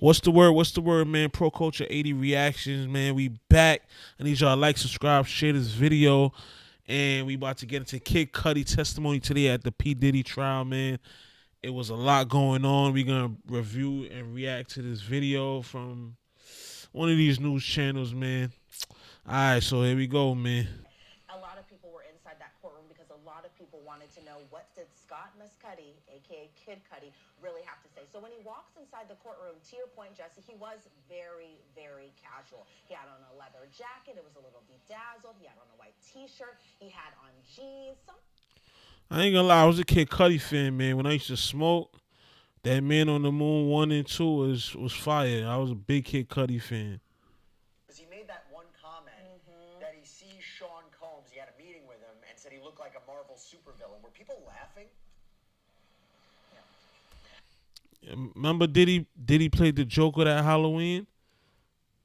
What's the word? What's the word, man? Pro Culture 80 reactions, man. We back. I need y'all to like, subscribe, share this video. And we about to get into Kid Cudi testimony today at the P. Diddy trial, man. It was a lot going on. We're going to review and react to this video from one of these news channels, man. All right, so here we go, man. A lot of people were inside that courtroom because a lot of people wanted to know, what did Scott Cudi, aka Kid Cudi, really have to say. So when he walks inside the courtroom, to your point, Jesse, he was very, very casual. He had on a leather jacket. It was a little bedazzled. He had on a white t-shirt. He had on jeans. I ain't gonna lie, I was a Kid Cudi fan, man. When I used to smoke, that Man on the Moon 1 and 2 was fire. I was a big Kid Cudi fan. He made that one comment that he sees Sean Combs. He had a meeting with him and said he looked like a Marvel supervillain. Were people laughing? Remember Diddy played the Joker that Halloween?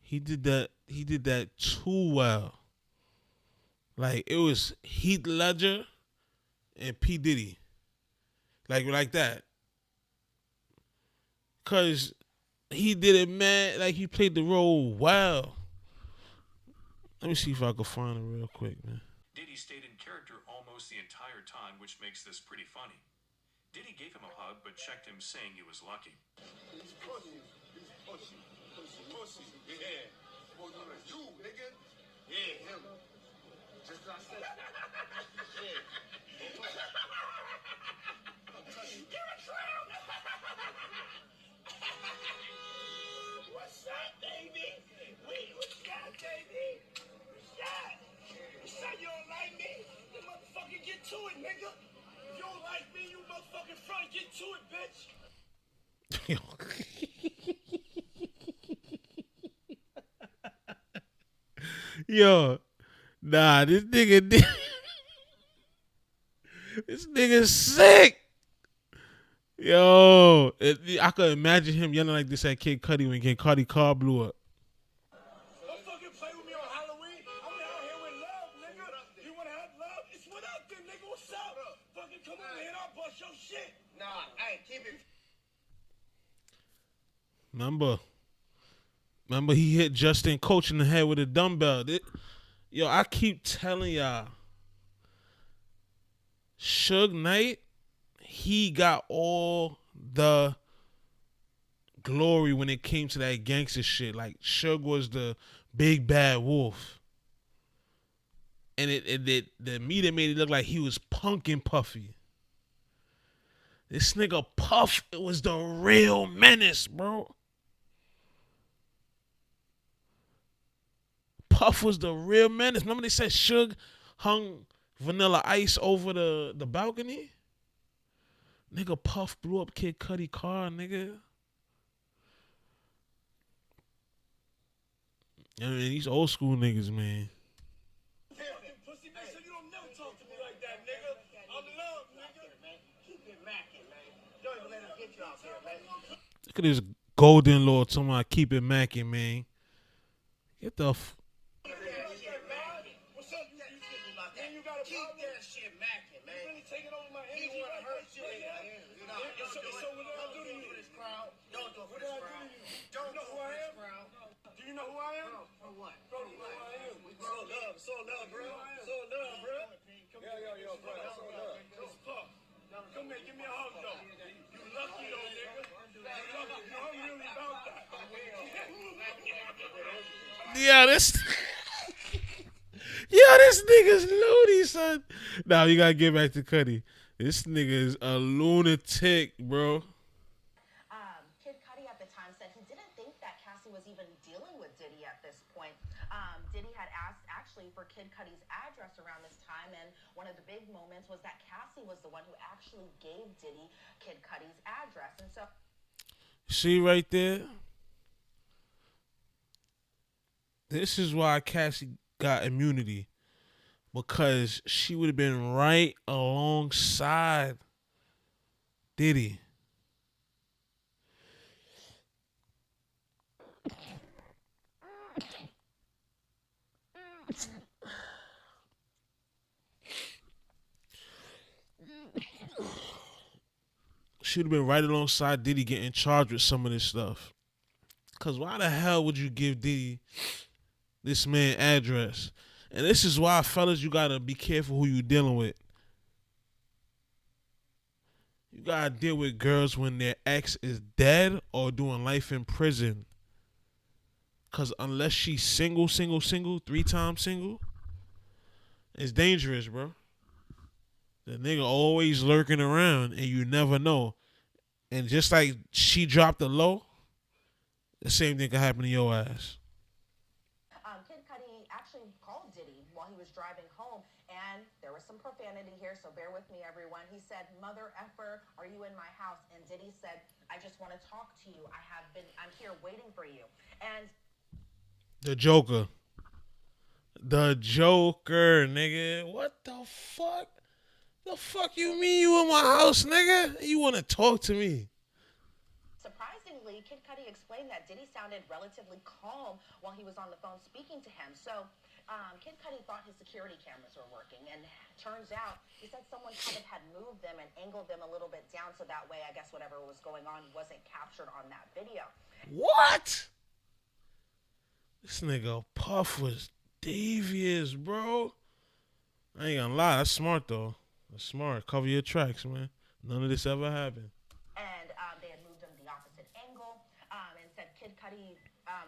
He did that too well. Like, it was Heath Ledger and P. Diddy. Like that. Cause he did it, man. Like, he played the role well. Let me see if I can find it real quick, man. Diddy stayed in character almost the entire time, which makes this pretty funny. Diddy gave him a hug, but checked him, saying he was lucky. He's pussy. He's pussy. Pussy. Yeah. You, nigga. Yeah, him. Just like I said. Yeah. You're a clown. What's up, baby? What's up, baby? What's up? You don't like me? You motherfucker get to it, nigga. If you don't like me, you motherfucking front, get to it, bitch. Yo, nah, this nigga this nigga's sick. Yo, I could imagine him yelling like this at Kid Cudi when Kid Cudi car blew up. Don't fucking play with me on Halloween. I'm out here with love, nigga. You wanna have love? It's what up then, nigga. What's up? Fucking come over here and I'll bust your shit. Nah, hey, keep it. Remember he hit Justin Coach in the head with a dumbbell. Yo, I keep telling y'all, Suge Knight, he got all the glory when it came to that gangster shit. Like, Suge was the big bad wolf. And the media made it look like he was punking Puffy. This nigga Puff, it was the real menace, bro. Puff was the real menace. Remember they said Suge hung Vanilla Ice over the balcony? Nigga, Puff blew up Kid Cudi car, nigga. I mean, these old school niggas, man. Pussy, man, so you don't never talk to me like that, nigga. I'm love, nigga. Keep it macking, man. Don't even let him get you out there, man. Look at this golden lord talking about keep it macking, man. Get the What's up, you man, you got a problem? Keep that shit macking, man. You really taking over my energy. You want to hurt you? So what did I do to you? Don't do it for this crowd. Don't know who I am? Do you know who I am? For what? Bro, you know who I am. So love, bro. So love, bro. Yo, bro. So love. It's Puff. Come here, give me a hug, though. You lucky, though, nigga. You lucky. No, I'm really about that. yeah, this nigga's loony, son. Nah, we gotta get back to Cudi. This nigga is a lunatic, bro. Kid Cudi at the time said he didn't think that Cassie was even dealing with Diddy at this point. Diddy had asked actually for Kid Cudi's address around this time, and one of the big moments was that Cassie was the one who actually gave Diddy Kid Cudi's address. And so, See right there? This is why Cassie got immunity. Because she would have been right alongside Diddy. She would have been right alongside Diddy getting charged with some of this stuff. Cause why the hell would you give Diddy this man address? And this is why, fellas, you gotta be careful who you dealing with. You gotta deal with girls when their ex is dead or doing life in prison. Cause unless she's single, 3 times single, it's dangerous, bro. The nigga always lurking around and you never know. And just like she dropped the low, the same thing could happen to your ass. Kid Cudi actually called Diddy while he was driving home, and there was some profanity here, so bear with me, everyone. He said, "Mother effer, are you in my house?" And Diddy said, "I just want to talk to you. I'm here waiting for you." And the Joker. The Joker, nigga. What the fuck? The fuck you mean you in my house, nigga? You want to talk to me? surprisingly, Kid Cudi explained that Diddy sounded relatively calm while he was on the phone speaking to him. So Kid Cudi thought his security cameras were working, and turns out he said someone kind of had moved them and angled them a little bit down, so that way I guess whatever was going on wasn't captured on that video. What? This nigga Puff was devious, bro. I ain't gonna lie, that's smart though. That's smart. Cover your tracks, man. None of this ever happened. And they had moved them the opposite angle, and said Kid Cudi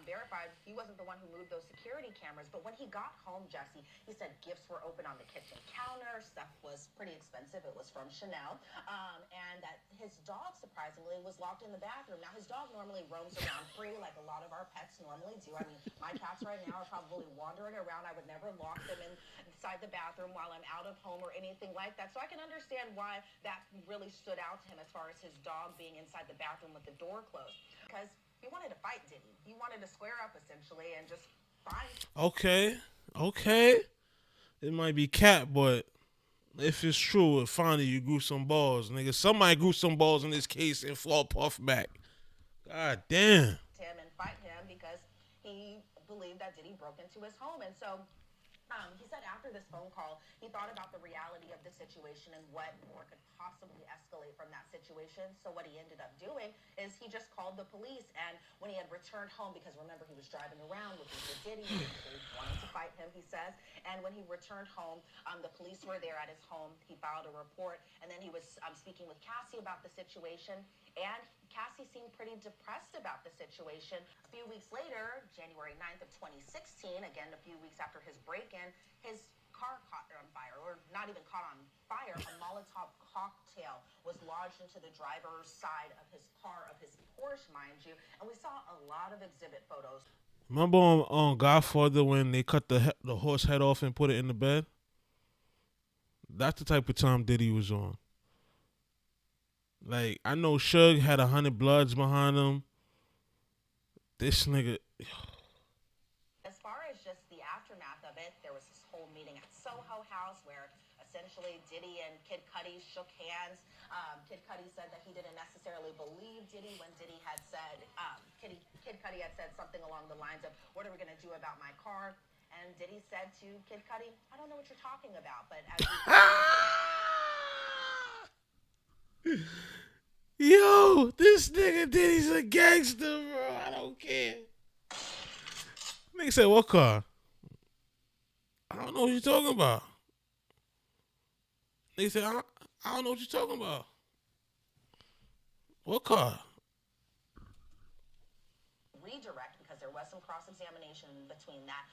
verified he wasn't the one who moved those security cameras. But when he got home, Jesse, he said gifts were open on the kitchen counter. Stuff was pretty expensive. It was from Chanel. And that his dog, surprisingly, was locked in the bathroom. Now, his dog normally roams around free like a lot of our pets normally do. I mean, my cats right now are probably wandering around. I would never lock them inside the bathroom while I'm out of home or anything like that. So I can understand why that really stood out to him as far as his dog being inside the bathroom with the door closed. Because he wanted to fight Diddy. He wanted to square up, essentially, and just fight. Okay. It might be cat, but if it's true, finally you grew some balls, nigga. Somebody grew some balls in this case and fought Puff back. God damn. Him and fight him because he believed that Diddy broke into his home. And so he said after this phone call, he thought about the reality of the situation and what more could possibly escalate from that situation. So what he ended up doing is he just called the police. And when he had returned home, because remember, he was driving around looking for Diddy, he wanted to fight him, he says. And when he returned home, the police were there at his home. He filed a report. And then he was speaking with Cassie about the situation. And Cassie seemed pretty depressed about the situation. A few weeks later, January 9th of 2016, again, a few weeks after his break-in, his car caught on fire, or not even caught on fire. A Molotov cocktail was lodged into the driver's side of his car, of his Porsche, mind you. And we saw a lot of exhibit photos. Remember on Godfather when they cut the horse head off and put it in the bed? That's the type of time Diddy was on. Like, I know Suge had 100 Bloods behind him. This nigga. As far as just the aftermath of it, there was this whole meeting at Soho House where essentially Diddy and Kid Cudi shook hands. Kid Cudi said that he didn't necessarily believe Diddy when Diddy had said, Kid Cudi had said something along the lines of, "What are we going to do about my car?" And Diddy said to Kid Cudi, "I don't know what you're talking about, but as Yo, this nigga Diddy's a gangster, bro. I don't care. Nigga said, what car? I don't know what you're talking about. Nigga said, I don't know what you're talking about. What car? redirect, because there was some cross-examination between that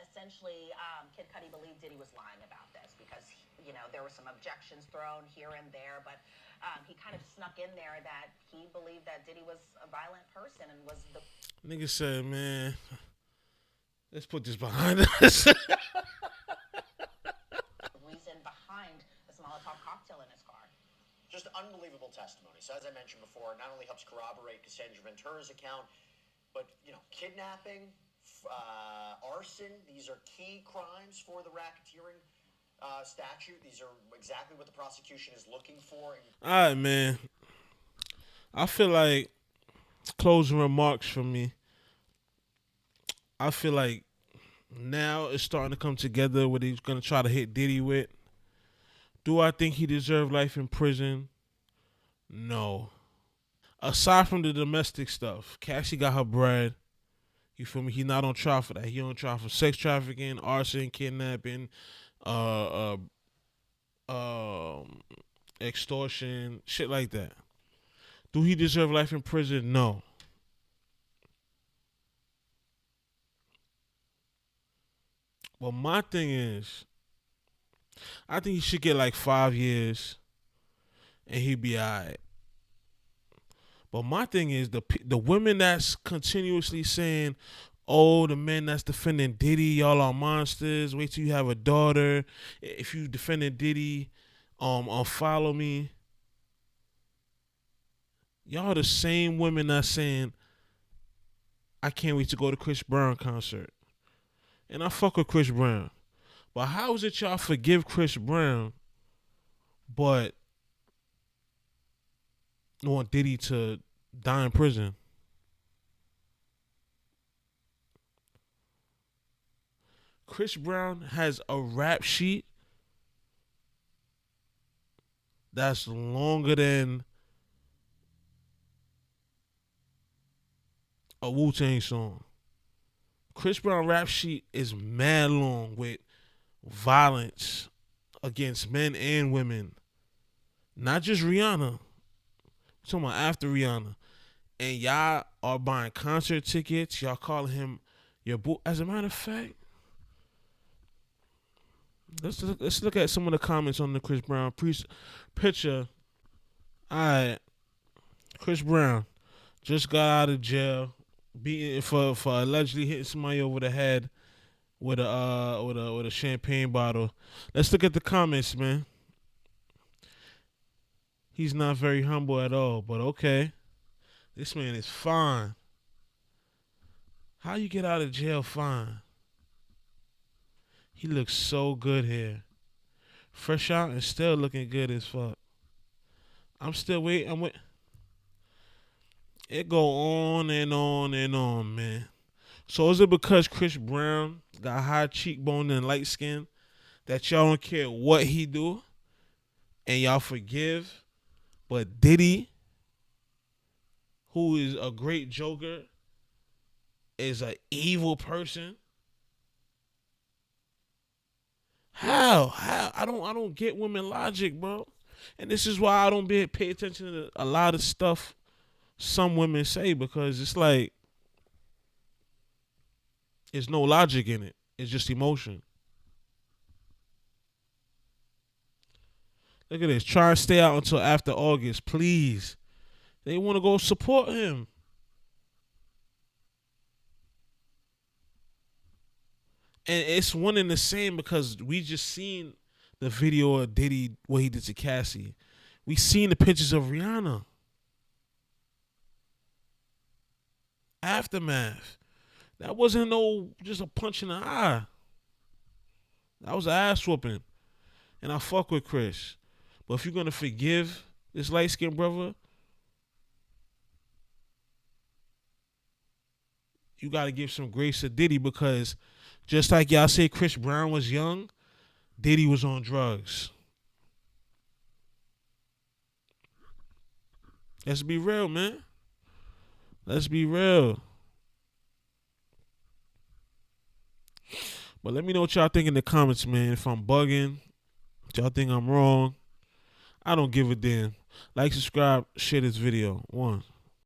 essentially Kid Cudi believed Diddy was lying about this because, you know, there were some objections thrown here and there, but he kind of snuck in there that he believed that Diddy was a violent person and was the... Nigga said, man, let's put this behind us. reason behind this Molotov cocktail in his car. Just unbelievable testimony. So as I mentioned before, it not only helps corroborate Cassandra Ventura's account, but, you know, kidnapping, arson, these are key crimes for the racketeering statute. These are exactly what the prosecution is looking for. All right, man. I feel like closing remarks from me. I feel like now it's starting to come together what he's going to try to hit Diddy with. Do I think he deserved life in prison? No. Aside from the domestic stuff, Cassie got her bread. You feel me? He not on trial for that. He on trial for sex trafficking, arson, kidnapping, uh, extortion, shit like that. Do he deserve life in prison? No. But my thing is, I think he should get like 5 years, and he'd be alright. But my thing is the women that's continuously saying, "Oh, the men that's defending Diddy, y'all are monsters. Wait till you have a daughter. If you defending Diddy, unfollow me." Y'all are the same women that's saying, "I can't wait to go to Chris Brown concert." And I fuck with Chris Brown. But how is it y'all forgive Chris Brown, but want Diddy to die in prison? Chris Brown has a rap sheet that's longer than a Wu-Tang song. Chris Brown rap sheet is mad long with violence against men and women. Not just Rihanna. I'm talking about after Rihanna. And y'all are buying concert tickets. Y'all calling him your boo. As a matter of fact, let's look at some of the comments on the Chris Brown picture. Alright. Chris Brown just got out of jail, beaten for allegedly hitting somebody over the head with a champagne bottle. Let's look at the comments, man. He's not very humble at all, but okay. This man is fine. How you get out of jail fine? He looks so good here. Fresh out and still looking good as fuck. I'm still waiting. I'm wait. It go on and on and on, man. So is it because Chris Brown got high cheekbone and light skin that y'all don't care what he do and y'all forgive? But Diddy, who is a great joker, is an evil person? How? I don't get women logic, bro. And this is why I don't pay attention to a lot of stuff some women say, because it's like there's no logic in it. It's just emotion. Look at this. Try and stay out until after August, please. They want to go support him. And it's one and the same because we just seen the video of Diddy, what he did to Cassie. We seen the pictures of Rihanna. Aftermath. That wasn't just a punch in the eye. That was an ass whooping. And I fuck with Chris. But if you're going to forgive this light-skinned brother, you got to give some grace to Diddy, because just like y'all say Chris Brown was young, Diddy was on drugs. Let's be real, man. Let's be real. But let me know what y'all think in the comments, man. If I'm bugging, if y'all think I'm wrong, I don't give a damn. Like, subscribe, share this video. 1.